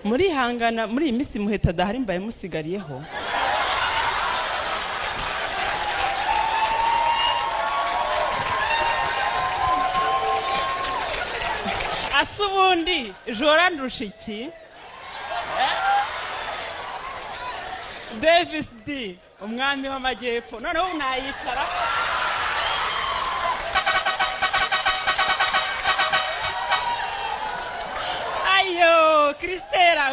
muri hangana muri iyi minsi muheta adahari mbaye musigariyeho. Asa ubundi Jora ndusha iki? Davis D umwami w'amajyepfo noneho nayicara. Ayo Kristera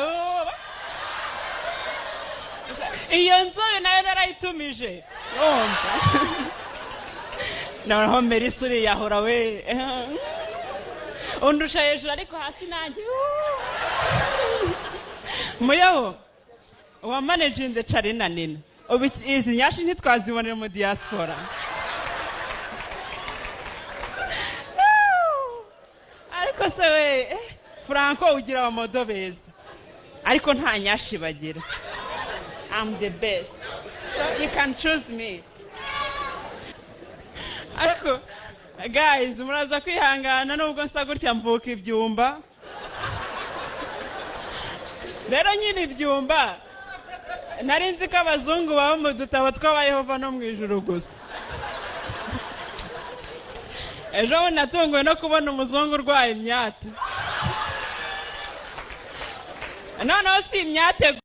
iyo nzobe nayo narayitumije noneho Melissa uriyahura we undusha hejuru ariko hasi nanjye muyaho uwa managing Charina Nina ubu izi nyashi ntitwazibonera mu diaspora. Ariko se we Franco ugira abamodo beza ariko nta nyashi bagira. I'm the best, so you can choose me. Ariko guys muraza kwihangana nubwo nsa gutya mvuka ibyumba. Rero nyine ibyumba nari nzi ko abazungu baba mu dutabo tw'abayehova no mu ijuru gusa. Ejo natunguwe no kubona umuzungu urwaye imyate. Noneho si imyate